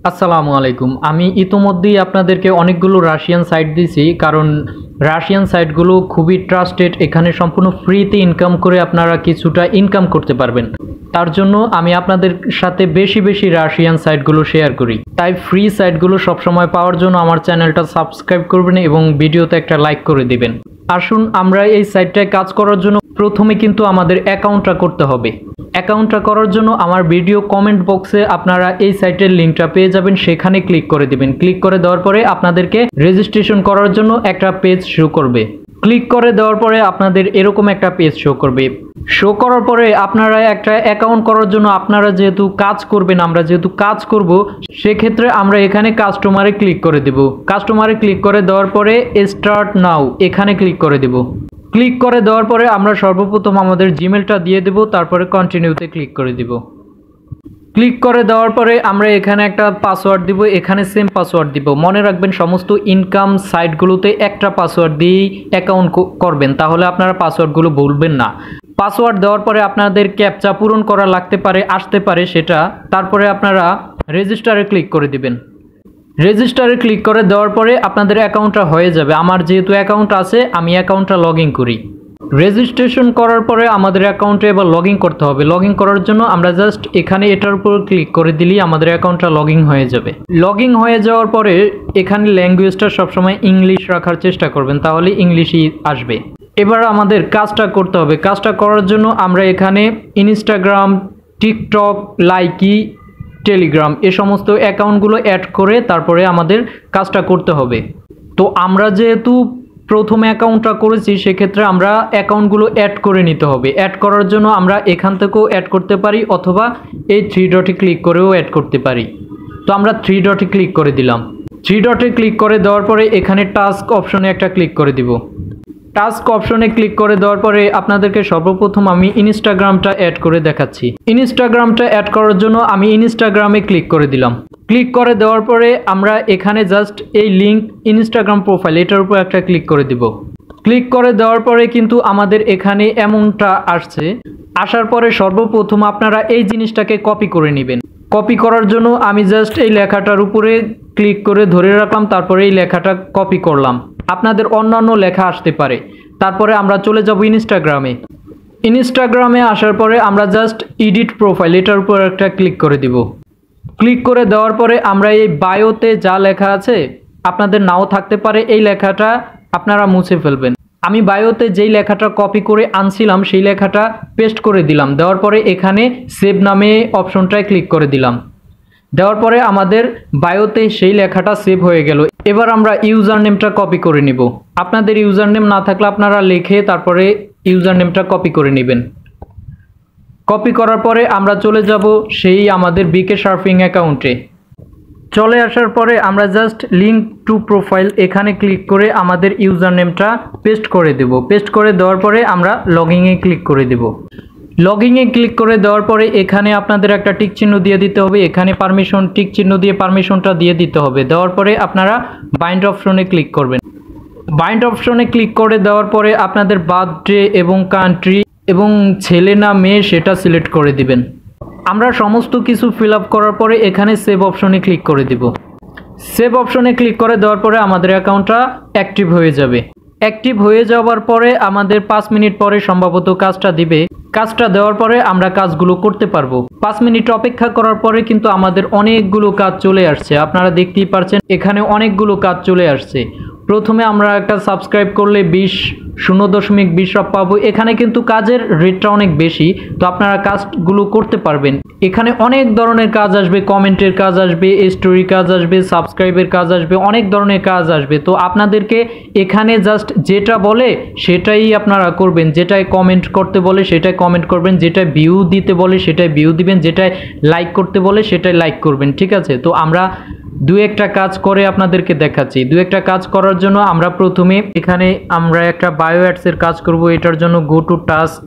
আসসালামু আলাইকুম। আমি ইতোমধ্যেই আপনাদেরকে অনেকগুলো রাশিয়ান সাইট দিয়েছি, কারণ রাশিয়ান সাইটগুলো খুবই ট্রাস্টেড। এখানে সম্পূর্ণ ফ্রিতে ইনকাম করে আপনারা কিছুটা ইনকাম করতে পারবেন। তার জন্য আমি আপনাদের সাথে বেশি বেশি রাশিয়ান সাইটগুলো শেয়ার করি। তাই ফ্রি সাইটগুলো সবসময় পাওয়ার জন্য আমার চ্যানেলটা সাবস্ক্রাইব করবেন এবং ভিডিওতে একটা লাইক করে দিবেন। আসুন আমরা এই সাইটটায় কাজ করার জন্য প্রথমে কিন্তু আমাদের অ্যাকাউন্টটা করতে হবে। অ্যাকাউন্টটা করার জন্য আমার ভিডিও কমেন্ট বক্সে আপনারা এই সাইটের লিঙ্কটা পেয়ে যাবেন, সেখানে ক্লিক করে দিবেন। ক্লিক করে দেওয়ার পরে আপনাদেরকে রেজিস্ট্রেশন করার জন্য একটা পেজ শো করবে। ক্লিক করে দেওয়ার পরে আপনাদের এরকম একটা পেজ শো করবে। শো করার পরে আপনারা একটা অ্যাকাউন্ট করার জন্য আপনারা যেহেতু কাজ করবেন, আমরা যেহেতু কাজ করব, সেক্ষেত্রে আমরা এখানে কাস্টমারে ক্লিক করে দেব। কাস্টমারে ক্লিক করে দেওয়ার পরে স্টার্ট নাও এখানে ক্লিক করে দেব। ক্লিক করে দেওয়ার পরে আমরা সর্বপ্রথম আমাদের জিমেলটা দিয়ে দেব, তারপরে কন্টিনিউতে ক্লিক করে দিব। ক্লিক করে দেওয়ার পরে আমরা এখানে একটা পাসওয়ার্ড দিব, এখানে সেম পাসওয়ার্ড দিব। মনে রাখবেন সমস্ত ইনকাম সাইটগুলোতে একটা পাসওয়ার্ড দিয়েই অ্যাকাউন্ট করবেন, তাহলে আপনারা পাসওয়ার্ডগুলো ভুলবেন না। পাসওয়ার্ড দেওয়ার পরে আপনাদের ক্যাপচা পূরণ করা লাগতে পারে, আসতে পারে সেটা। তারপরে আপনারা রেজিস্টারে ক্লিক করে দিবেন। রেজিস্টারে ক্লিক করে দেওয়ার পরে আপনাদের অ্যাকাউন্টটা হয়ে যাবে। আমার যেহেতু অ্যাকাউন্ট আছে, আমি অ্যাকাউন্টটা লগ ইন করি। রেজিস্ট্রেশন করার পরে আমাদের অ্যাকাউন্টে এবার লগ ইন করতে হবে। লগ ইন করার জন্য আমরা জাস্ট এখানে এটার উপর ক্লিক করে দিলেই আমাদের অ্যাকাউন্টটা লগ ইন হয়ে যাবে। লগ ইন হয়ে যাওয়ার পরে এখানে ল্যাঙ্গুয়েজটা সবসময় ইংলিশ রাখার চেষ্টা করবেন, তাহলে ইংলিশই আসবে। এবার আমাদের কাজটা করতে হবে। কাজটা করার জন্য আমরা এখানে ইনস্টাগ্রাম, টিকটক, লাইকি, টেলিগ্রাম এ সমস্ত অ্যাকাউন্টগুলো অ্যাড করে তারপরে আমাদের কাজটা করতে হবে। তো আমরা যেহেতু প্রথম অ্যাকাউন্টটা করেছি, সেক্ষেত্রে আমরা অ্যাকাউন্টগুলো অ্যাড করে নিতে হবে। অ্যাড করার জন্য আমরা এখান থেকেও অ্যাড করতে পারি, অথবা এই 3 ডটে ক্লিক করেও অ্যাড করতে পারি। তো আমরা 3 ডটে ক্লিক করে দিলাম। 3 ডটে ক্লিক করে দেওয়ার পরে এখানে টাস্ক অপশনে একটা ক্লিক করে দিব। টাস্ক অপশনে ক্লিক করে দেওয়ার পরে আপনাদেরকে সর্বপ্রথম আমি ইনস্টাগ্রামটা অ্যাড করে দেখাচ্ছি। ইনস্টাগ্রামটা অ্যাড করার জন্য আমি ইনস্টাগ্রামে ক্লিক করে দিলাম। ক্লিক করে দেওয়ার পরে আমরা এখানে জাস্ট এই লিঙ্ক ইনস্টাগ্রাম প্রোফাইল এটার উপর একটা ক্লিক করে দিব। ক্লিক করে দেওয়ার পরে কিন্তু আমাদের এখানে এমনটা আসছে। আসার পরে সর্বপ্রথম আপনারা এই জিনিসটাকে কপি করে নেবেন। কপি করার জন্য আমি জাস্ট এই লেখাটার উপরে ক্লিক করে ধরে রাখলাম, তারপরে এই লেখাটা কপি করলাম। আপনাদের অন্যান্য লেখা আসতে পারে। তারপরে আমরা চলে যাব ইনস্টাগ্রামে। ইনস্টাগ্রামে আসার পরে আমরা জাস্ট এডিট প্রোফাইল এটার উপর একটা ক্লিক করে দিব। ক্লিক করে দেওয়ার পরে আমরা এই বায়োতে যা লেখা আছে, আপনাদের নাও থাকতে পারে, এই লেখাটা আপনারা মুছে ফেলবেন। আমি বায়োতে যেই লেখাটা কপি করে আনছিলাম সেই লেখাটা পেস্ট করে দিলাম। দেওয়ার পরে এখানে সেভ নামে অপশনটায় ক্লিক করে দিলাম। দেওয়ার পরে আমাদের বায়োতে সেই লেখাটা সেভ হয়ে গেল। এবার আমরা ইউজার নেমটা কপি করে নিব। আপনাদের ইউজার নেম না থাকলে আপনারা লিখে তারপরে ইউজার নেমটা কপি করে নেবেন। কপি করার পরে আমরা চলে যাব সেই আমাদের Vkserfing অ্যাকাউন্টে। চলে আসার পরে আমরা জাস্ট লিঙ্ক টু প্রোফাইল এখানে ক্লিক করে আমাদের ইউজার নেমটা পেস্ট করে দেব। পেস্ট করে দেওয়ার পরে আমরা লগইনে ক্লিক করে দেব। লগইনে ক্লিক করে দেওয়ার পরে এখানে আপনাদের একটা টিক চিহ্ন দিয়ে দিতে হবে। এখানে পারমিশন টিক চিহ্ন দিয়ে পারমিশনটা দিয়ে দিতে হবে। দেওয়ার পরে আপনারা বাইন্ড অপশনে ক্লিক করবেন। বাইন্ড অপশনে ক্লিক করে দেওয়ার পরে আপনাদের বার্থডে এবং কান্ট্রি এবং ছেলে না মেয়ে সেটা সিলেক্ট করে দিবেন। আমরা সমস্ত কিছু ফিল আপ করার পরে এখানে সেভ অপশনে ক্লিক করে দিব। সেভ অপশনে ক্লিক করে দেওয়ার পরে আমাদের অ্যাকাউন্টটা অ্যাক্টিভ হয়ে যাবে। অ্যাক্টিভ হয়ে যাওয়ার পরে আমাদের 5 মিনিট পরে সম্ভবত কাজটা দিবে। কাজটা দেওয়ার পরে আমরা কাজগুলো করতে পারবো। 5 মিনিট অপেক্ষা করার পরে কিন্তু আমাদের অনেকগুলো কাজ চলে আসছে। আপনারা দেখতেই পারছেন এখানে অনেকগুলো কাজ চলে আসছে। প্রথমে আমরা একটা সাবস্ক্রাইব করলে 0.20 পাবো। এখানে কিন্তু কাজের রেটটা অনেক বেশি, তো আপনারা কাজগুলো করতে পারবেন। এখানে অনেক ধরনের কাজ আসবে, কমেন্টের কাজ আসবে, স্টোরি কাজ আসবে, সাবস্ক্রাইবের কাজ আসবে, অনেক ধরনের কাজ আসবে। তো আপনাদেরকে এখানে জাস্ট যেটা বলে সেটাই আপনারা করবেন। যেটাই কমেন্ট করতে বলে সেটাই কমেন্ট করবেন, যেটাই ভিউ দিতে বলে সেটাই ভিউ দিবেন, যেটাই লাইক করতে বলে সেটাই লাইক করবেন। ঠিক আছে, তো আমরা দু একটা কাজ করে আপনাদেরকে দেখাচ্ছি। দু একটা কাজ করার জন্য আমরা প্রথমে এখানে আমরা একটা বায়ো অ্যাডসের কাজ করব। এটার জন্য গো টু টাস্ক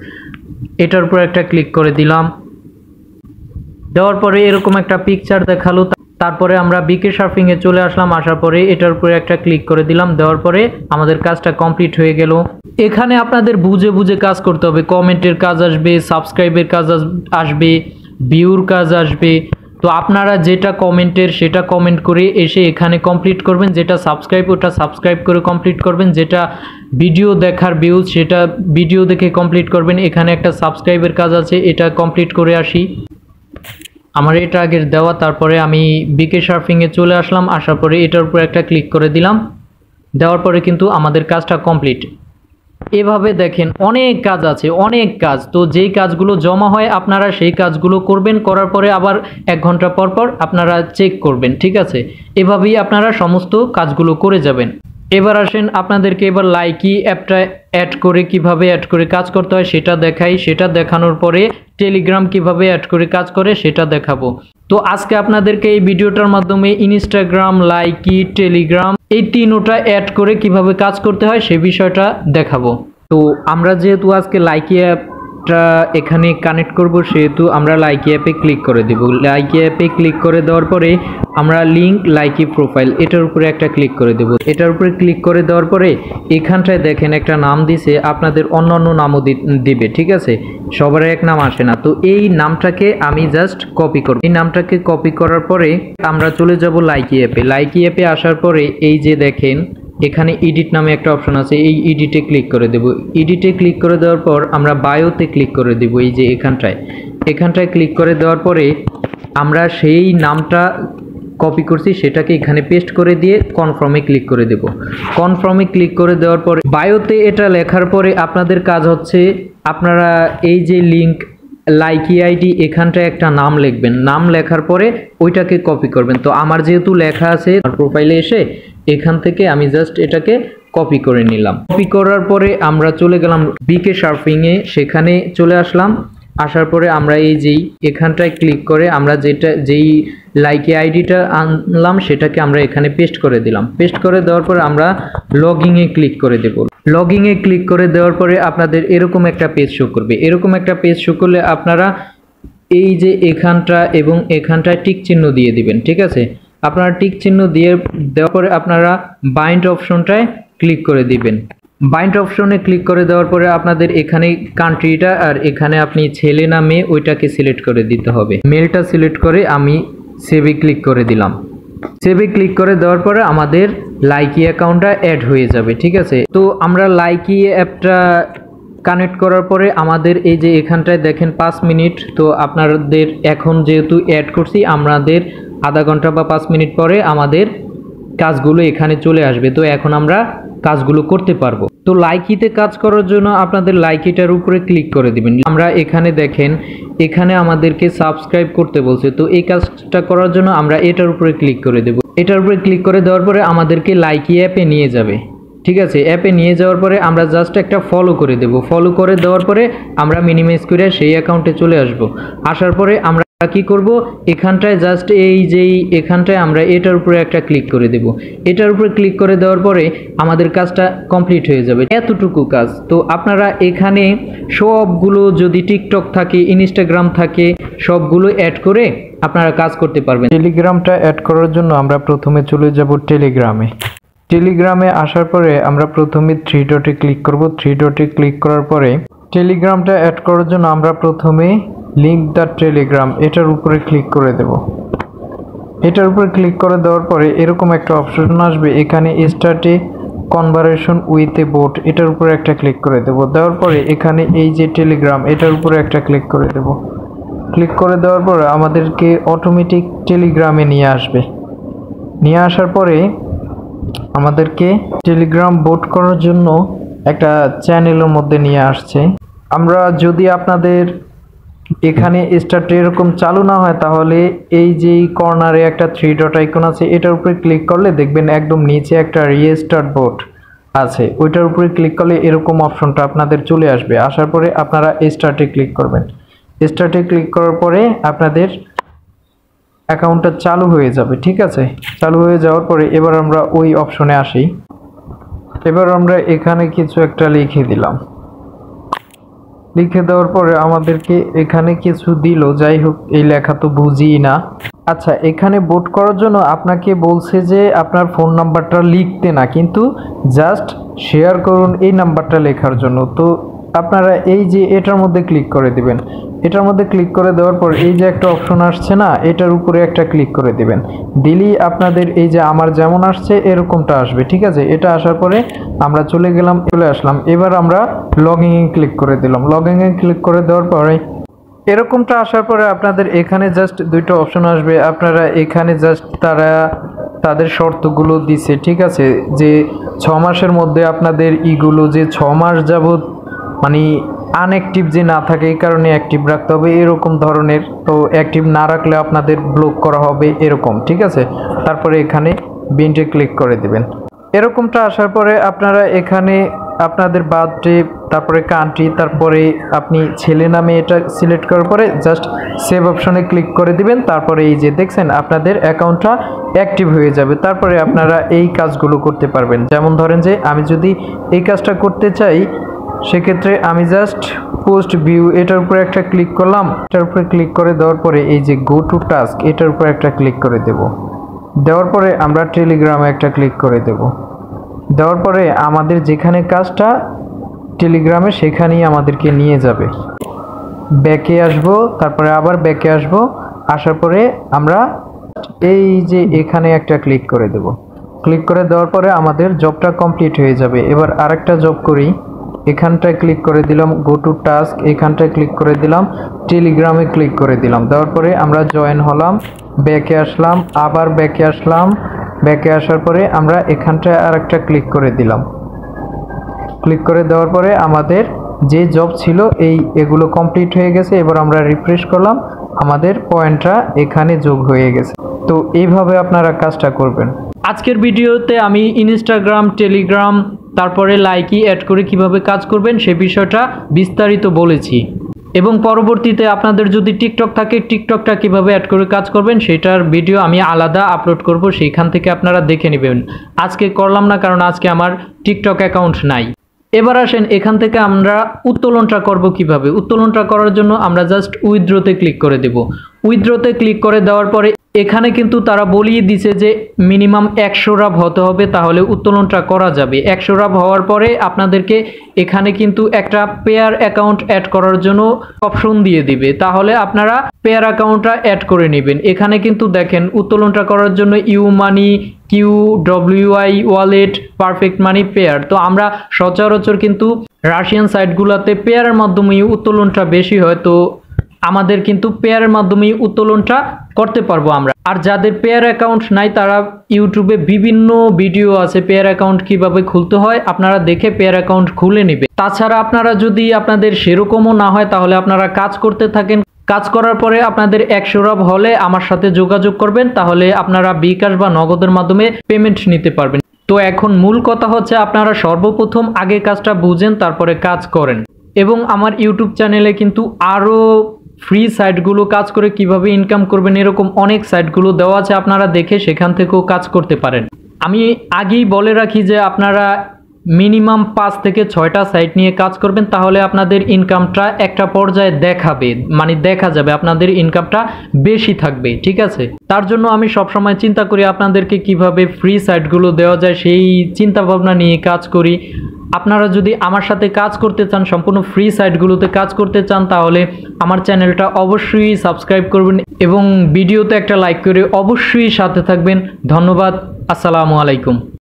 এটার উপর একটা ক্লিক করে দিলাম। দেওয়ার পরে এরকম একটা পিকচার দেখালো। তারপরে আমরা Vkserfing এ চলে আসলাম। আসার পরে এটার উপরে একটা ক্লিক করে দিলাম। দেওয়ার পরে আমাদের কাজটা কমপ্লিট হয়ে গেল। এখানে আপনাদের বুঝে বুঝে কাজ করতে হবে। কমেন্টের কাজ আসবে, সাবস্ক্রাইবের কাজ আসবে, ভিউর কাজ আসবে, তো আপনারা যেটা কমেন্টের সেটা কমেন্ট করে এসে এখানে কমপ্লিট করবেন, যেটা সাবস্ক্রাইব ওটা সাবস্ক্রাইব করে কমপ্লিট করবেন, যেটা ভিডিও দেখার ভিউজ সেটা ভিডিও দেখে কমপ্লিট করবেন। এখানে একটা সাবস্ক্রাইবের কাজ আছে, এটা কমপ্লিট করে আসি। আমার এটা আগের দেওয়া, তারপরে আমি Vkserfing-এ চলে আসলাম, আসার পরে এটার উপর একটা ক্লিক করে দিলাম, দেওয়ার পরে কিন্তু আমাদের কাজটা কমপ্লিট। এভাবে দেখেন অনেক কাজ আছে, অনেক কাজ। তো যেই কাজগুলো জমা হয় আপনারা সেই কাজগুলো করবেন, করার পরে আবার 1 ঘন্টা পর পর আপনারা চেক করবেন, ঠিক আছে? এভাবেই আপনারা সমস্ত কাজগুলো করে যাবেন। এবার আসেন আপনাদেরকে এবার লাইকি অ্যাপটা অ্যাড করে কিভাবে অ্যাড করে কাজ করতে হয় সেটা দেখাই। সেটা দেখানোর পরে টেলিগ্রাম কিভাবে অ্যাড করে কাজ করে সেটা দেখাবো। তো আজকে আপনাদেরকে এই ভিডিওটার মাধ্যমে ইনস্টাগ্রাম, লাইকি, টেলিগ্রাম এই তিনটা অ্যাড করে কিভাবে কাজ করতে হয় সেই বিষয়টা দেখাবো। তো আমরা যেহেতু আজকে লাইকি অ্যাপটা এখানে কানেক্ট করব, সেহেতু আমরা লাইকি অ্যাপে ক্লিক করে দেব। লাইকি অ্যাপে ক্লিক করে দেওয়ার পরে আমরা লিঙ্ক লাইকি প্রোফাইল এটার উপরে একটা ক্লিক করে দেব। এটার উপরে ক্লিক করে দেওয়ার পরে এখানটায় দেখেন একটা নাম দিছে, আপনাদের অন্য অন্য নামও দিবে, ঠিক আছে? সবার এক নাম আসে না। তো এই নামটাকে আমি জাস্ট কপি করব। এই নামটাকে কপি করার পরে আমরা চলে যাব লাইকি অ্যাপে। লাইকি অ্যাপে আসার পরে এই যে দেখেন এখানে এডিট নামে একটা অপশন আছে, এই এডিটে ক্লিক করে দেব। এডিটে ক্লিক করে দেওয়ার পর আমরা বায়োতে ক্লিক করে দেব। এই যে এখানটায় ক্লিক করে দেওয়ার পরে আমরা সেই নামটা কপি করছি সেটাকে এখানে পেস্ট করে দিয়ে কনফার্মে ক্লিক করে দেব। কনফার্মে ক্লিক করে দেওয়ার পরে বায়োতে এটা লেখার পরে আপনাদের কাজ হচ্ছে আপনারা এই যে লিঙ্ক লাইকি আইডি এখানটায় একটা নাম লিখবেন। নাম লেখার পরে ওইটাকে কপি করবেন। তো আমার যেহেতু লেখা আছে প্রোফাইলে এসে এখান থেকে আমি জাস্ট এটাকে কপি করে নিলাম। কপি করার পরে আমরা চলে গেলাম Vkserfing-এ, সেখানে চলে আসলাম। আসার পরে আমরা এই যেই এখানটায় ক্লিক করে আমরা যেই লাইকি আইডিটা আনলাম সেটাকে আমরা এখানে পেস্ট করে দিলাম। পেস্ট করে দেওয়ার পরে আমরা লগইনে ক্লিক করে দেব। লগইনে ক্লিক করে দেওয়ার পরে আপনাদের এরকম একটা পেজ শো করবে। এরকম একটা পেজ শো করলে আপনারা এই যে এখানটা এবং এখানটায় টিক চিহ্ন দিয়ে দিবেন, ঠিক আছে? আপনারা টিক চিহ্ন দিয়ে দেওয়ার পরে আপনারা বাইন্ড অপশনটায় ক্লিক করে দিবেন। বাইন্ড অপশনে ক্লিক করে দেওয়ার পরে আপনাদের এখানে কান্ট্রিটা আর এখানে আপনি ছেলে না মেয়ে ওইটাকে সিলেক্ট করে দিতে হবে। মেলটা সিলেক্ট করে আমি সেভে ক্লিক করে দিলাম। সেভে ক্লিক করে দেওয়ার পরে আমাদের লাইকি অ্যাকাউন্টটা অ্যাড হয়ে যাবে, ঠিক আছে? তো আমরা লাইকি অ্যাপটা কানেক্ট করার পরে আমাদের এই যে এখানটায় দেখেন 5 মিনিট। তো আপনাদের এখন যেহেতু অ্যাড করছি আমাদের আধা ঘন্টা বা 5 মিনিট পরে আমাদের কাজগুলো এখানে চলে আসবে। তো এখন আমরা কাজগুলো করতে পারবো। তো লাইকিতে কাজ করার জন্য আপনাদের লাইকিটার উপরে ক্লিক করে দিবেন। আমরা এখানে দেখেন এখানে আমাদেরকে সাবস্ক্রাইব করতে বলছে। তো এই কাজটা করার জন্য আমরা এটার উপরে ক্লিক করে দেব। এটার উপরে ক্লিক করে দেওয়ার পরে আমাদেরকে লাইকি অ্যাপে নিয়ে যাবে, ঠিক আছে? অ্যাপে নিয়ে যাওয়ার পরে আমরা জাস্ট একটা ফলো করে দেব। ফলো করে দেওয়ার পরে আমরা মিনিমাইজ করে সেই অ্যাকাউন্টে চলে আসব। আসার পরে আমরা কি করব, এখানটায় জাস্ট এই যেই এখানটায় আমরা এটার উপরে একটা ক্লিক করে দেব। এটার উপরে ক্লিক করে দেওয়ার পরে আমাদের কাজটা কমপ্লিট হয়ে যাবে, এতটুকু কাজ। তো আপনারা এখানে সবগুলো যদি টিকটক থাকে, ইনস্টাগ্রাম থাকে, সবগুলো অ্যাড করে আপনারা কাজ করতে পারবেন। টেলিগ্রামটা অ্যাড করার জন্য আমরা প্রথমে চলে যাব টেলিগ্রামে। টেলিগ্রামে আসার পরে আমরা প্রথমে 3 ডটে ক্লিক করব। 3 ডটে ক্লিক করার পরে টেলিগ্রামটা অ্যাড করার জন্য আমরা প্রথমে লিঙ্ক দ্য টেলিগ্রাম এটার উপরে ক্লিক করে দেব। এটার উপরে ক্লিক করে দেওয়ার পরে এরকম একটা অপশন আসবে, এখানে start a conversation with a boat এটার উপরে একটা ক্লিক করে দেব। দেওয়ার পরে এখানে এই যে টেলিগ্রাম এটার উপরে একটা ক্লিক করে দেব। ক্লিক করে দেওয়ার পরে আমাদেরকে অটোমেটিক টেলিগ্রামে নিয়ে আসবে। নিয়ে আসার পরে আমাদেরকে টেলিগ্রাম বোট করার জন্য একটা চ্যানেলের মধ্যে নিয়ে আসছে। আমরা যদি আপনাদের এখানে স্টার্ট এরকম চালু না হয় তাহলে এই যে কর্নারে একটা 3 ডট আইকন আছে এটার উপরে ক্লিক করলে দেখবেন একদম নিচে একটা রিস্টার্ট বোট আছে, ওইটার উপরে ক্লিক করলে এরকম অপশনটা আপনাদের চলে আসবে। আসার পরে আপনারা স্টার্টে ক্লিক করবেন। স্টার্টে ক্লিক করার পরে আপনাদের অ্যাকাউন্টটা চালু হয়ে যাবে, ঠিক আছে? চালু হয়ে যাওয়ার পরে এবার আমরা ওই অপশনে আসি। এবার আমরা এখানে কিছু একটা লিখে দিলাম। লিখে দেওয়ার পরে আমাদেরকে এখানে কিছু দিল, যাই হোক এই লেখা তো বুঝি না। আচ্ছা, এখানে বোট করার জন্য আপনাকে বলছে যে আপনার ফোন নাম্বারটা লিখতে না, কিন্তু জাস্ট শেয়ার করুন এই নাম্বারটা লেখার জন্য। তো আপনারা এই যে এটার মধ্যে ক্লিক করে দিবেন। এটার মধ্যে ক্লিক করে দেওয়ার পর এই যে একটা অপশন আসছে না, এটার উপরে একটা ক্লিক করে দিবেন। দিলেই আপনাদের এই যে আমার যেমন আসছে এরকমটা আসবে, ঠিক আছে। এটা আসার পরে আমরা চলে আসলাম। এবার আমরা লগইন এ ক্লিক করে দিলাম। লগইন এ ক্লিক করে দেওয়ার পরে এরকমটা আসার পরে আপনাদের এখানে জাস্ট দুইটা অপশন আসবে। আপনারা এখানে জাস্ট তাদের শর্তগুলো দিছে, ঠিক আছে, যে 6 মাসের মধ্যে আপনাদের ইগুলো যে 6 মাস যাবত মানে আনঅ্যাক্টিভ যে না থাকে এই কারণে অ্যাক্টিভ রাখতে হবে এরকম ধরনের। তো অ্যাক্টিভ না রাখলে আপনাদের ব্লক করা হবে এরকম, ঠিক আছে। তারপরে এখানে বিনটে ক্লিক করে দিবেন। এরকমটা আসার পরে আপনারা এখানে আপনাদের বার্থডে, তারপরে কান্ট্রি, তারপরে আপনি ছেলে নামে এটা সিলেক্ট করার পরে জাস্ট সেভ অপশনে ক্লিক করে দিবেন। তারপরে এই যে দেখছেন আপনাদের অ্যাকাউন্টটা অ্যাক্টিভ হয়ে যাবে। তারপরে আপনারা এই কাজগুলো করতে পারবেন। যেমন ধরেন যে আমি যদি এই কাজটা করতে চাই, সেক্ষেত্রে আমি জাস্ট পোস্ট ভিউ এটার উপরে একটা ক্লিক করলাম। এটার উপরে ক্লিক করে দেওয়ার পরে এই যে গো টু টাস্ক এটার উপরে একটা ক্লিক করে দেব। দেওয়ার পরে আমরা টেলিগ্রামে একটা ক্লিক করে দেব। দেওয়ার পরে আমাদের যেখানে কাজটা টেলিগ্রামে সেখানেই আমাদেরকে নিয়ে যাবে। ব্যাকে আসব, তারপরে আবার ব্যাকে আসব। আসার পরে আমরা এই যে এখানে একটা ক্লিক করে দেব। ক্লিক করে দেওয়ার পরে আমাদের জবটা কমপ্লিট হয়ে যাবে। এবার আরেকটা জব করি। এখানটায় ক্লিক করে দিলাম গো টু টাস্ক, এখানটায় ক্লিক করে দিলাম, টেলিগ্রামে ক্লিক করে দিলাম। দেওয়ার পরে আমরা জয়েন হলাম, ব্যাকে আসলাম, আবার ব্যাকে আসলাম। ব্যাকে আসার পরে আমরা এখানটায় আরেকটা ক্লিক করে দিলাম। ক্লিক করে দেওয়ার পরে আমাদের যে জব ছিল এগুলো কমপ্লিট হয়ে গেছে। এবার আমরা রিফ্রেশ করলাম, আমাদের পয়েন্টটা এখানে যোগ হয়ে গেছে। তো এইভাবে আপনারা কাজটা করবেন। আজকের ভিডিওতে আমি ইনস্টাগ্রাম, টেলিগ্রাম, তারপরে লাইকি অ্যাড করে কিভাবে কাজ করবেন সে বিষয়টা বিস্তারিত বলেছি। এবং পরবর্তীতে আপনাদের যদি টিকটক থাকে, টিকটকটা কিভাবে অ্যাড করে কাজ করবেন সেটার ভিডিও আমি আলাদা আপলোড করব, সেইখান থেকে আপনারা দেখে নেবেন। আজকে করলাম না, কারণ আজকে আমার টিকটক অ্যাকাউন্ট নাই। এবার আসেন এখান থেকে আমরা উত্তোলনটা করব কিভাবে। উত্তোলনটা করার জন্য আমরা জাস্ট উইথড্রতে ক্লিক করে দেব। উইথড্রতে ক্লিক করে দেওয়ার পরে এখানে কিন্তু তারা বলিয়ে দিছে যে মিনিমাম 100 রাব হতে হবে, তাহলে উত্তোলনটা করা যাবে। 100 রাব হওয়ার পরে আপনাদেরকে এখানে কিন্তু একটা পেয়ার অ্যাকাউন্ট অ্যাড করার জন্য অপশন দিয়ে দিবে, তাহলে আপনারা পেয়ার অ্যাকাউন্টটা অ্যাড করে নেবেন। এখানে কিন্তু দেখেন উত্তোলনটা করার জন্য U money, QWI wallet, Perfect Money, Payeer. তো আমরা সচরাচর কিন্তু রাশিয়ান সাইটগুলোতে পেয়ারের মাধ্যমেই উত্তোলনটা বেশি হয়, তো আমাদের কিন্তু পেয়ারের মাধ্যমেই উত্তোলনটা করতে পারবো আমরা। আর যাদের পেয়ার অ্যাকাউন্ট নাই তারা ইউটিউবে বিভিন্ন ভিডিও আছে পেয়ার অ্যাকাউন্ট কিভাবে খুলতে হয়, আপনারা দেখে পেয়ার অ্যাকাউন্ট খুলে নেবে। তাছাড়া আপনারা যদি আপনাদের সেরকমও না হয় তাহলে আপনারা কাজ করতে থাকেন। কাজ করার পরে আপনাদের 100 রাব হলে আমার সাথে যোগাযোগ করবেন, তাহলে আপনারা বিকাশ বা নগদের মাধ্যমে পেমেন্ট নিতে পারবেন। তো এখন মূল কথা হচ্ছে আপনারা সর্বপ্রথম আগে কাজটা বুঝেন, তারপরে কাজ করেন। এবং আমার ইউটিউব চ্যানেলে কিন্তু আরও ফ্রি সাইটগুলো কাজ করে কিভাবে ইনকাম করবেন এরকম অনেক সাইটগুলো দেওয়া আছে, আপনারা দেখে সেখান থেকেও কাজ করতে পারেন। আমি আগেই বলে রাখি যে আপনারা মিনিমাম 5 থেকে 6টা সাইট নিয়ে কাজ করবেন, তাহলে আপনাদের ইনকামটা একটা পর্যায়ে দেখাবে, মানে দেখা যাবে আপনাদের ইনকামটা বেশি থাকবে, ঠিক আছে। তার জন্য আমি সবসময় চিন্তা করি আপনাদেরকে কিভাবে ফ্রি সাইটগুলো দেওয়া যায়, সেই চিন্তা ভাবনা নিয়ে কাজ করি। আপনারা যদি আমার সাথে কাজ করতে চান, সম্পূর্ণ ফ্রি সাইটগুলোতে কাজ করতে চান, তাহলে আমার চ্যানেলটা অবশ্যই সাবস্ক্রাইব করবেন এবং ভিডিওতে একটা লাইক করে অবশ্যই সাথে থাকবেন। ধন্যবাদ। আসসালামু আলাইকুম।